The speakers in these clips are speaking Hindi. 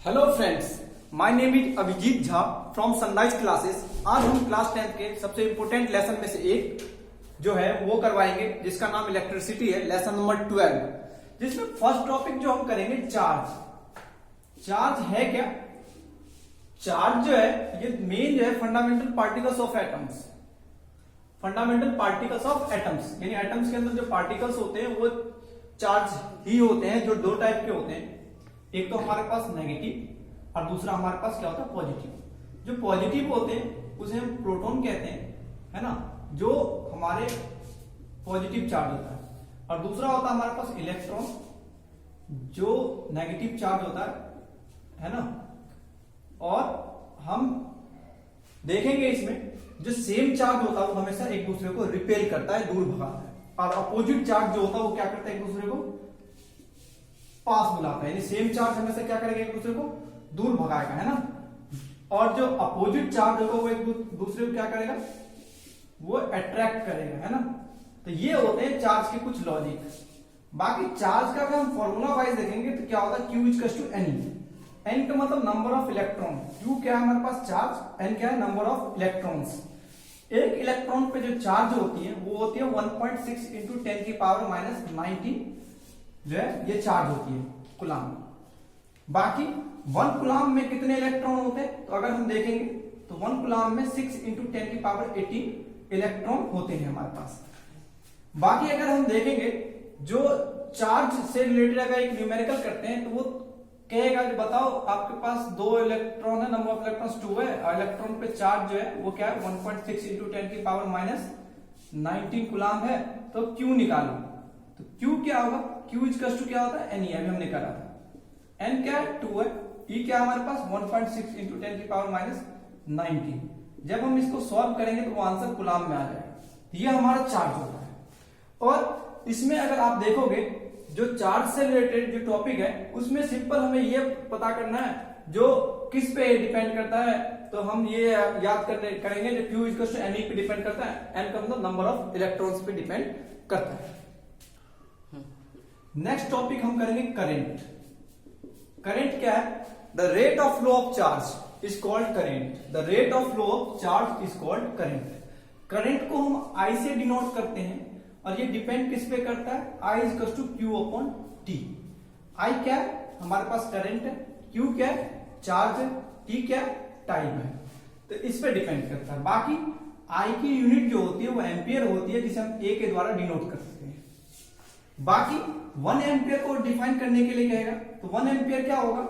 Hello friends, my name is Abhijeet Jha from Sunrise classes. आज हम क्लास 10 के सबसे इंपोर्टेंट लेसन में से एक जो है वो करवाएंगे, जिसका नाम इलेक्ट्रिसिटी है, लेसन नंबर 12, जिसमें फर्स्ट टॉपिक जो हम करेंगे चार्ज। चार्ज है क्या? चार्ज जो है ये मेन जो है fundamental particles of atoms. Fundamental particles of atoms यानी एटम्स के अंदर जो पार्टिकल्स होते हैं वो चार्ज ही होते हैं, जो दो टाइप के होते हैं। एक तो हमारे पास नेगेटिव और दूसरा हमारे पास क्या होता है, पॉजिटिव। जो पॉजिटिव होते हैं उसे हम प्रोटॉन कहते हैं, है ना, जो हमारे पॉजिटिव चार्ज होता है। और दूसरा होता है हमारे पास इलेक्ट्रॉन, जो नेगेटिव चार्ज होता है ना। और हम देखेंगे इसमें जो सेम चार्ज होता है वो हमेशा एक दूसरे को रिपेल करता है, दूर भगाता है। और अपोजिट चार्ज जो होता है वो क्या करता है, एक दूसरे को पास बुलाता है। यानी सेम चार्ज हमेशा क्या करेगा, एक दूसरे को दूर भगाएगा, है ना। और जो अपोजिट चार्ज होगा वो एक दूसरे को क्या करेगा, वो अट्रैक्ट करेगा, है ना। तो ये होते हैं चार्ज के कुछ लॉजिक। बाकी चार्ज का अगर हम फॉर्मूला वाइज देखेंगे तो क्या होता है, Q equals to N। N का मतलब नंबर ऑफ इलेक्ट्रॉन, Q क्या है हमारे पास चार्ज, N क्या है नंबर ऑफ इलेक्ट्रॉन्स। एक इलेक्ट्रॉन पे जो चार्ज होती है वो होती है 1.6 इंटू 10 की पावर माइनस 19 जो है ये चार्ज होती है कूलाम। बाकी 1 कूलाम में कितने इलेक्ट्रॉन होते हैं, तो अगर हम देखेंगे तो 1 कूलाम में 6 इंटू 10 की पावर 18 इलेक्ट्रॉन होते हैं हमारे पास। बाकी अगर हम देखेंगे जो चार्ज से रिलेटेड अगर एक न्यूमेरिकल करते हैं तो वो कहेगा कि बताओ आपके पास 2 इलेक्ट्रॉन है, नंबर ऑफ इलेक्ट्रॉन्स 2 है, और इलेक्ट्रॉन पे चार्ज जो है वो क्या है 1.6 इंटू 10 की पावर माइनस 19 कूलाम है। तो Q निकालो, तो Q क्या होगा, Q इक्वल्स टू क्या होता है, N। अभी हमने करा था N क्या है 2 है, E क्या है हमारे पास 1.6 इंटू 10 की पावर माइनस 19। जब हम इसको सॉल्व करेंगे तो वो आंसर कूलाम में आ जाएगा। ये हमारा चार्ज होता है। और इसमें अगर आप देखोगे जो चार्ज से रिलेटेड जो टॉपिक है उसमें सिंपल हमें ये पता करना है जो किस पे डिपेंड करता है। तो हम ये याद करेंगे जो Q इक्वल्स टू Ne पे डिपेंड करता है, N का मतलब नंबर ऑफ इलेक्ट्रॉन्स पे डिपेंड करता है। नेक्स्ट टॉपिक हम करेंगे करंट। करंट क्या है, the rate of flow of charge is called current. The rate of flow of charge is called current. Current को हम I से डिनोट करते हैं और ये डिपेंड किस पे करता है, I equals to Q upon T। I क्या है हमारे पास करंट है, Q क्या है चार्ज है, T क्या है टाइम है। तो इस पे डिपेंड करता है। बाकी I की यूनिट जो होती है वो एम्पियर होती है, जिसे हम A के द्वारा डिनोट कर सकते हैं। बाकी 1 एम्पियर को डिफाइन करने के लिए कहेगा तो 1 एम्पियर क्या होगा,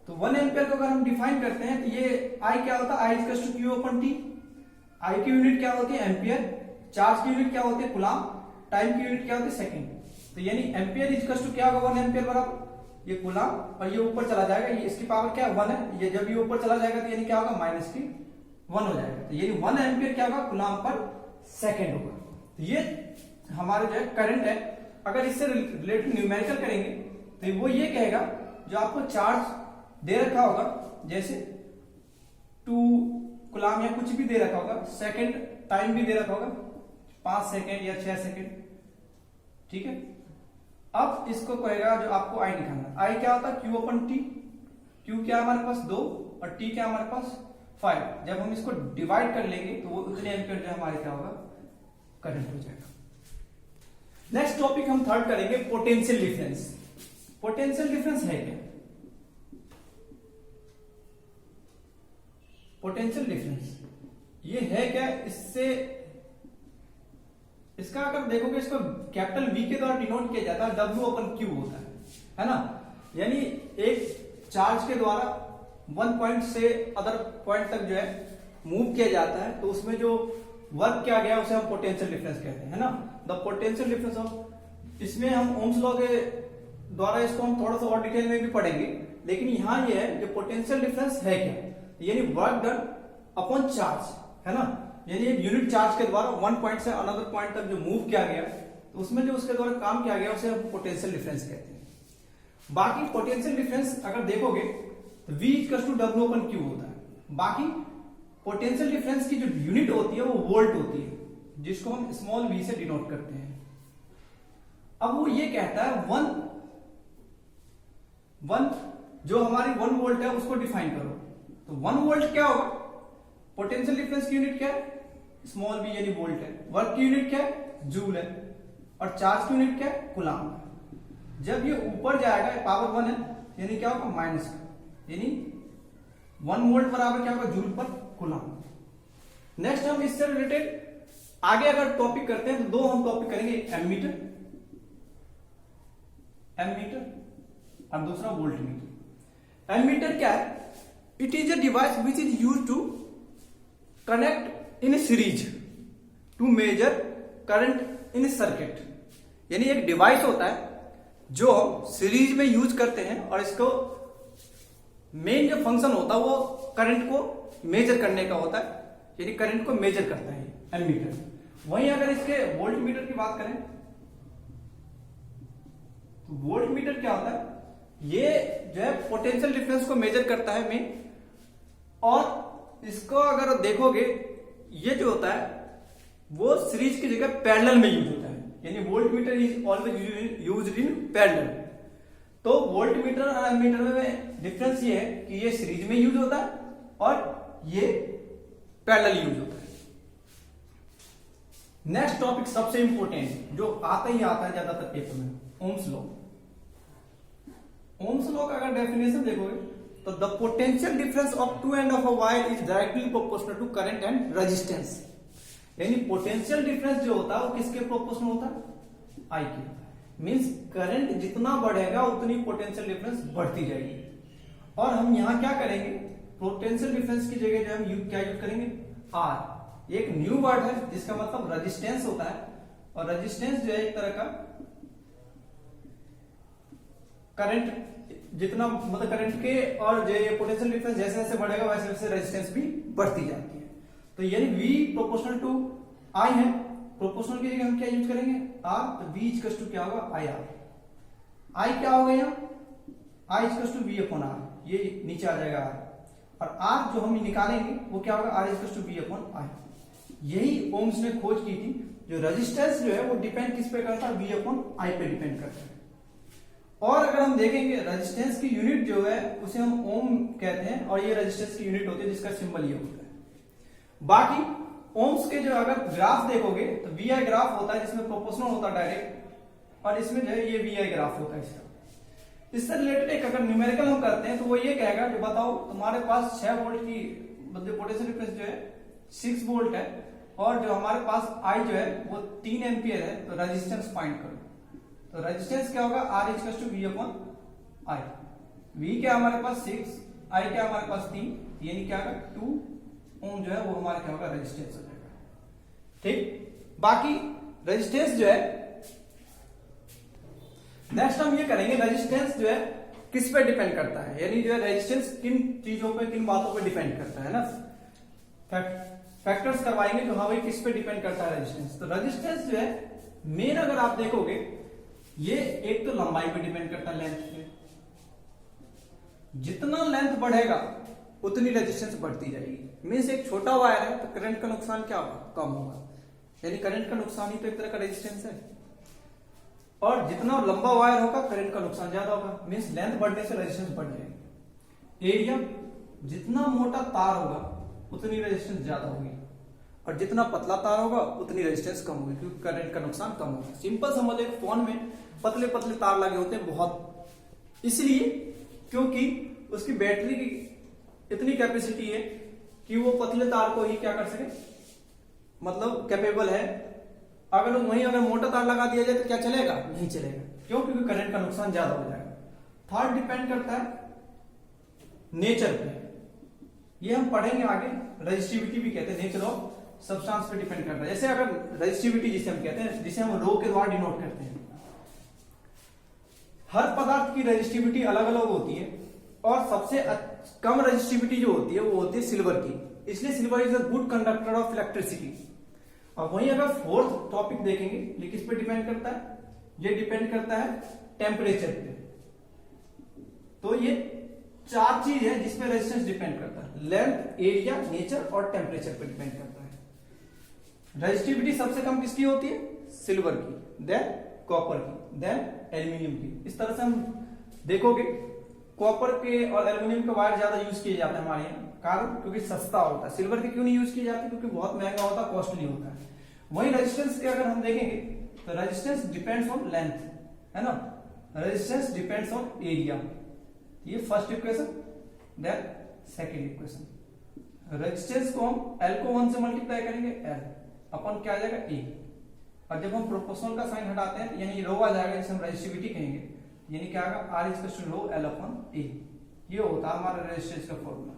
तो 1 एम्पियर को अगर हम डिफाइन करते हैं तो ये I क्या होता है, I equals to Q upon T। I की यूनिट क्या होती है एम्पियर, चार्ज की यूनिट क्या होती है कूलाम, टाइम की यूनिट क्या होती है सेकंड। तो यानी एम्पियर इक्वल्स टू क्या होगा 1 एम्पियर बराबर ये कूलाम, और ये ऊपर चला जाएगा, ये इसकी पावर क्या 1 है, ये जब ये ऊपर चला जाएगा तो यानी क्या होगा माइनस की 1 हो जाएगा। तो यानी 1 एम्पियर क्या होगा कूलाम पर सेकंड होगा। तो ये हमारे जो है करंट है। अगर इससे रिलेटेड न्यूमेरिकल करेंगे तो वो ये कहेगा जो आपको चार्ज दे रखा होगा, जैसे 2 कूलाम या कुछ भी दे रखा होगा, सेकंड टाइम भी दे रखा होगा 5 सेकंड या 6 सेकंड, ठीक है। अब इसको कहेगा जो आपको I निकालना। I क्या होता है Q अपन T। Q क्या हमारे पास 2 और T क्या हमारे पास 5। जब हम इसको डिवाइड कर लेंगे तो वो उतने एम्पियर जो हमारे क्या होगा करंट हो जाएगा। नेक्स्ट टॉपिक हम थर्ड करेंगे पोटेंशियल डिफरेंस। पोटेंशियल डिफरेंस है क्या, पोटेंशियल डिफरेंस ये है क्या, इसका अगर देखोगे इसको कैपिटल V के द्वारा डिनोट किया जाता है, W अपन Q होता है ना। यानी एक चार्ज के द्वारा 1 पॉइंट से अदर पॉइंट तक जो है मूव किया जाता है, तो उसमें जो वर्क किया गया उसे हम पोटेंशियल डिफरेंस कहते हैं, है ना। द पोटेंशियल डिफरेंस ऑफ, इसमें हम ओम्स लॉ के द्वारा इसको हम थोड़ा सा और डिटेल में भी पढ़ेंगे, लेकिन यहाँ ये है कि पोटेंशियल डिफरेंस है क्या, यानी वर्क डन अपॉन चार्ज, है ना। यानी एक यूनिट चार्ज के द्वारा 1 पॉइंट से अनदर पॉइंट तक जो मूव किया गया तो उसमें जो उसके द्वारा काम किया गया उसे हम पोटेंशियल डिफरेंस कहते हैं। बाकी पोटेंशियल डिफरेंस अगर देखोगे तो V equals to W upon Q होता है। बाकी पोटेंशियल डिफरेंस की जो यूनिट होती है वो वोल्ट होती है, जिसको हम स्मॉल v से डिनोट करते हैं। अब वो ये कहता है 1 जो हमारी 1 वोल्ट है उसको डिफाइन करो। तो 1 वोल्ट क्या होगा, पोटेंशियल डिफरेंस की यूनिट क्या है, स्मॉल बी यानी वोल्ट है। वर्क की यूनिट क्या है, जूल है। और चार्ज की यूनिट क्या है, कूलाम है। जब ये ऊपर जाएगा पावर 1 है यानी क्या होगा, माइनस का, यानी 1 वोल्ट बराबर क्या होगा, जूल पर कूलाम। नेक्स्ट हम इससे रिलेटेड आगे अगर टॉपिक करते हैं तो 2 हम टॉपिक करेंगे, एमीटर और दूसरा वोल्ट मीटर। एमीटर क्या है, it is a device which is use to connect in series to measure current in circuit. यानी एक डिवाइस होता है जो हम सीरीज में यूज करते हैं और इसको मेन जो फंक्शन होता है वो करंट को मेजर करने का होता है, यानी करंट को मेजर करता है एमीटर। वहीं अगर इसके वोल्ट मीटर की बात करें तो वोल्ट मीटर क्या होता है, ये जो है पोटेंशियल डिफरेंस को मेजर करता है मेन। और इसको अगर देखोगे ये जो होता है वो सीरीज की जगह पैरेलल में यूज होता है, यानी volt meter is always used in parallel. तो वोल्ट मीटर और एमीटर में डिफरेंस ये है कि ये सीरीज में यूज होता है और ये पैरेलल यूज होता है। नेक्स्ट टॉपिक सबसे इंपॉर्टेंट जो आता ही आता है ज्यादातर पेपर में, ओम्स लॉ। ओम्स लॉ का अगर डेफिनेशन देखोगे तो the potential difference of two end of a wire is directly proportional to current and resistance. यानी पोटेंशियल डिफरेंस जो होता है वो किसके प्रोपोर्शनल होता है, आई के। मींस करंट जितना बढ़ेगा उतनी पोटेंशियल डिफरेंस बढ़ती जाएगी। और हम यहां क्या करेंगे, पोटेंशियल डिफरेंस की जगह जो हम क्या यूज करेंगे, आर। एक न्यू वर्ड है जिसका मतलब रेजिस्टेंस होता है, और रेजिस्टेंस जो है एक तरह का करंट जितना मतलब करंट के और जो ये पोटेंशियल डिफरेंस जैसे जैसे बढ़ेगा वैसे वैसे रेजिस्टेंस भी बढ़ती जाती है। तो यानी V प्रोपोर्शनल टू I है, प्रोपोर्शनल की जगह हम क्या यूज करेंगे, R। तो V इक्वल टू क्या होगा, IR। I क्या होगा यहाँ, I equal to V upon R, ये नीचे आ जाएगा R। और R जो हम निकालेंगे वो क्या होगा, R equal to V upon I। यही ओम्स ने खोज की थी। जो रेजिस्टेंस जो है वो डिपेंड किस पे करता है, V अपॉन I पे डिपेंड करता है। और अगर हम देखेंगे रेजिस्टेंस की यूनिट जो है उसे हम ओम कहते हैं, और ये रेजिस्टेंस की यूनिट होती है जिसका सिंबल ये होता है। बाकी ओम्स के जो अगर ग्राफ देखोगे तो VI ग्राफ होता है जिसमें प्रोपोर्शनल होता है डायरेक्ट, और इसमें जो है ये VI ग्राफ होता है इसका। इससे रिलेटेड एक अगर न्यूमेरिकल हम करते हैं तो वो ये कहेगा कि बताओ तुम्हारे पास 6 वोल्ट की पोटेंशियल डिफरेंस जो है 6 वोल्ट है, और जो हमारे पास I जो है वो 3 एम्पियर है, तो रेजिस्टेंस फाइंड करो। तो रेजिस्टेंस क्या होगा, R equal to V upon I। V क्या हमारे पास 6, I क्या हमारे पास 3, यानी क्या होगा 2 ओम जो है वो हमारा क्या होगा, रेजिस्टेंस हो जाएगा। ठीक, बाकी रेजिस्टेंस जो है नेक्स्ट हम ये करेंगे, रेजिस्टेंस जो है किस पे डिपेंड करता है, यानी जो है रेजिस्टेंस किन चीजों पे किन बातों पे डिपेंड करता है ना, फैक्टर्स करवाएंगे जो हाँ भाई किस पे डिपेंड करता है रेजिस्टेंस। तो रेजिस्टेंस जो है मेन अगर आप देखोगे ये एक तो लंबाई पे डिपेंड करता है, लेंथ पे। जितना लेंथ बढ़ेगा उतनी रेजिस्टेंस बढ़ती जाएगी। मीन्स एक छोटा वायर है तो करंट का नुकसान क्या होगा, कम होगा, यानी करंट का नुकसान ही तो एक तरह का रेजिस्टेंस है। और जितना लंबा वायर होगा करंट का नुकसान ज्यादा होगा, मीन्स लेंथ बढ़ने से रेजिस्टेंस बढ़ जाएगी। एरिया, जितना मोटा तार होगा उतनी रेजिस्टेंस ज्यादा होगी, और जितना पतला तार होगा उतनी रेजिस्टेंस कम होगी, क्योंकि करंट का नुकसान कम होगा। सिंपल समझ लो, फोन में पतले पतले तार लगे होते हैं बहुत, इसलिए क्योंकि उसकी बैटरी की इतनी कैपेसिटी है कि वो पतले तार को ही क्या कर सके, मतलब कैपेबल है। अगर वहीं अगर मोटा तार लगा दिया जाए तो क्या चलेगा, नहीं चलेगा। क्यों, क्योंकि करंट का नुकसान ज्यादा हो जाएगा। थर्ड डिपेंड करता है नेचर पे, ये हम पढ़ेंगे आगे। रेजिस्टिविटी भी कहते हैं, नेचर ऑफ सब्सटेंस पे डिपेंड करता है। जैसे अगर रेजिस्टिविटी जिसे हम कहते हैं, जिसे हम रो के द्वारा डिनोट करते हैं, हर पदार्थ की रेजिस्टिविटी अलग अलग होती है, और सबसे कम रेजिस्टिविटी जो होती है वो होती है सिल्वर की, इसलिए silver is a good conductor of electricity. और वहीं अगर फोर्थ टॉपिक देखेंगे, ये किस पे डिपेंड करता है, ये डिपेंड करता है टेम्परेचर पे। तो ये 4 चीज है जिसपे रेजिस्टेंस डिपेंड करता है, लेंथ, एरिया, नेचर और टेम्परेचर पे डिपेंड करता है। रेजिस्टिविटी सबसे कम किसकी होती है, सिल्वर की, देन कॉपर की, देन एल्यूमिनियम की। इस तरह से हम देखोगे कॉपर के और एल्यूमिनियम के वायर ज्यादा यूज किए जाते हैं हमारे यहाँ, कारण क्योंकि सस्ता होता है। सिल्वर के क्यों नहीं यूज किए जाते? क्योंकि बहुत महंगा होता है, कॉस्टली होता है। वही रेजिस्टेंस के अगर हम देखेंगे तो रेजिस्टेंस डिपेंड्स ऑन लेंथ, है ना, रेजिस्टेंस डिपेंड्स ऑन एरिया। ये first equation. Then second equation, resistance को हम L को 1 से मल्टीप्लाई करेंगे, L अपन क्या आ जाएगा A, और जब हम प्रोपोर्शनल का साइन हटाते हैं यानी रो आ जाएगा, जिसे हम रेजिस्टिविटी कहेंगे, यानी क्या आएगा R is to rho L upon A। ये होता है हमारा रेजिस्टेंस का फॉर्मूला।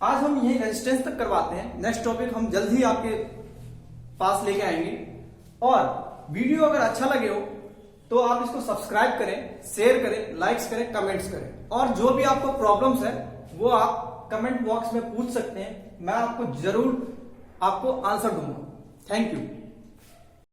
आज हम यही रेजिस्टेंस तक करवाते हैं, नेक्स्ट टॉपिक हम जल्द ही आपके पास लेके आएंगे। और वीडियो अगर अच्छा लगे हो तो आप इसको सब्सक्राइब करें, शेयर करें, लाइक्स करें, कमेंट्स करें, और जो भी आपको प्रॉब्लम्स है वो आप कमेंट बॉक्स में पूछ सकते हैं, मैं आपको जरूर आपको आंसर दूंगा। Thank you.